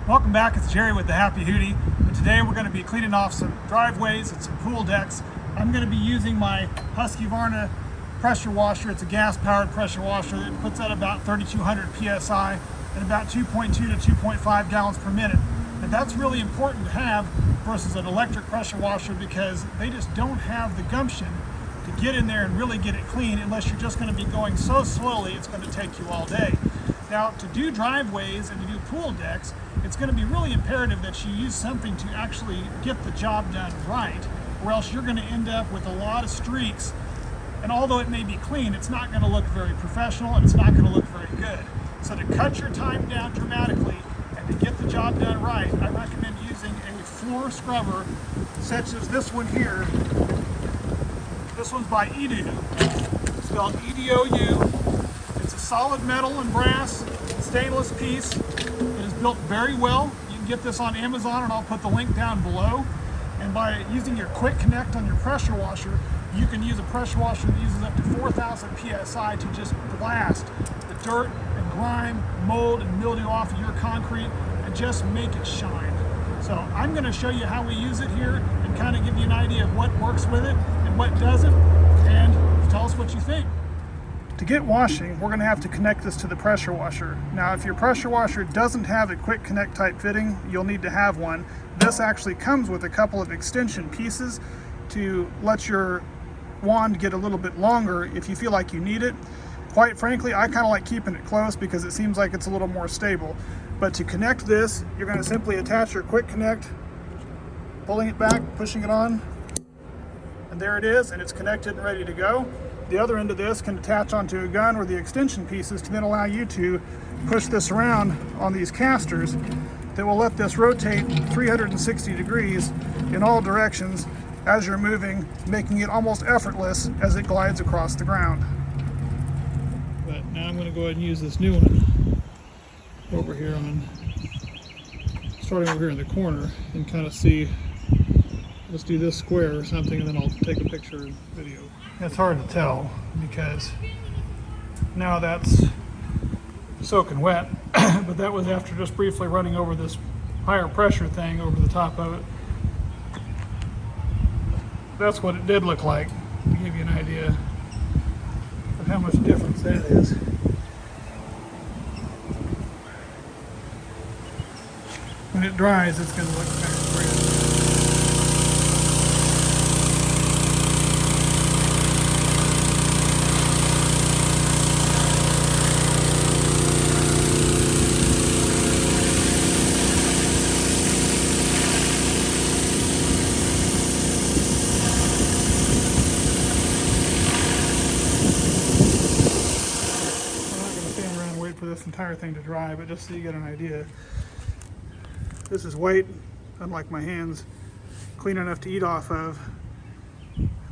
Welcome back, it's Jerry with the Happy Hootie, and today we're going to be cleaning off some driveways and some pool decks. I'm going to be using my Husqvarna pressure washer. It's a gas-powered pressure washer that puts out about 3,200 psi and about 2.2 to 2.5 gallons per minute. And that's really important to have versus an electric pressure washer because they just don't have the gumption to get in there and really get it clean unless you're just going to be going so slowly it's going to take you all day. Now, to do driveways and to do pool decks, it's going to be really imperative that you use something to actually get the job done right, or else you're going to end up with a lot of streaks. And although it may be clean, it's not going to look very professional and it's not going to look very good. So to cut your time down dramatically and to get the job done right, I recommend using a floor scrubber such as this one here. This one's by EDOU, spelled EDOU. It's a solid metal and brass stainless piece. It is built very well. You can get this on Amazon and I'll put the link down below. And by using your quick connect on your pressure washer, you can use a pressure washer that uses up to 4,000 psi to just blast the dirt and grime, mold and mildew off of your concrete and just make it shine. So I'm going to show you how we use it here and kind of give you an idea of what works with it and what doesn't, and tell us what you think. To get washing, we're going to have to connect this to the pressure washer. Now, if your pressure washer doesn't have a quick connect type fitting, you'll need to have one. This actually comes with a couple of extension pieces to let your wand get a little bit longer if you feel like you need it. Quite frankly, I kind of like keeping it close because it seems like it's a little more stable. But to connect this, you're going to simply attach your quick connect, pulling it back, pushing it on, and there it is, and it's connected and ready to go. The other end of this can attach onto a gun or the extension pieces to then allow you to push this around on these casters that will let this rotate 360 degrees in all directions as you're moving, making it almost effortless as it glides across the ground. But now I'm going to go ahead and use this new one over here starting over here in the corner and kind of see. Let's do this square or something and then I'll take a picture and video. It's hard to tell because now that's soaking wet, but that was after just briefly running over this higher pressure thing over the top of it. That's what it did look like, to give you an idea of how much difference that is. When it dries, it's going to look nice great. For this entire thing to dry, but just so you get an idea. This is white, unlike my hands, clean enough to eat off of.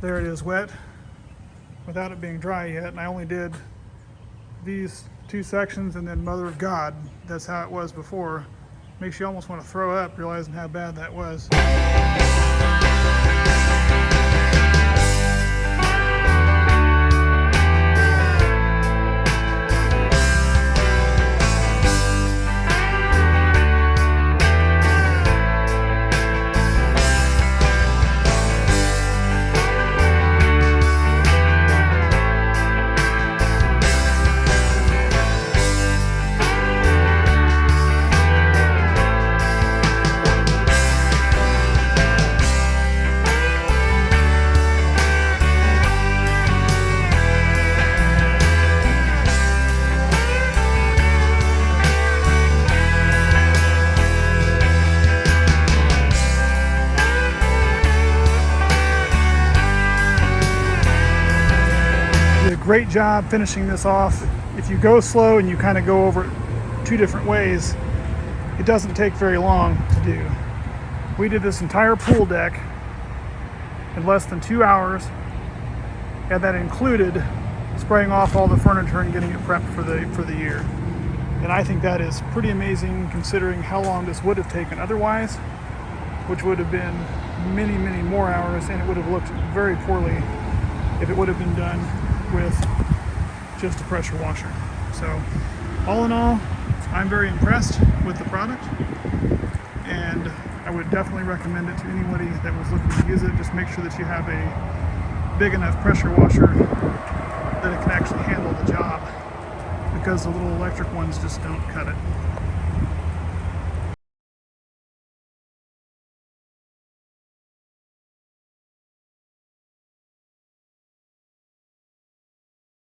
There it is, wet, without it being dry yet, and I only did these two sections and then Mother of God. That's how it was before. Makes you almost want to throw up realizing how bad that was. Great job finishing this off. If you go slow and you kind of go over it two different ways, it doesn't take very long to do. We did this entire pool deck in less than 2 hours, and that included spraying off all the furniture and getting it prepped for the year. And I think that is pretty amazing considering how long this would have taken otherwise, which would have been many, many more hours, and it would have looked very poorly if it would have been done with just a pressure washer. So all in all, I'm very impressed with the product, and I would definitely recommend it to anybody that was looking to use it. Just make sure that you have a big enough pressure washer that it can actually handle the job, because the little electric ones just don't cut it.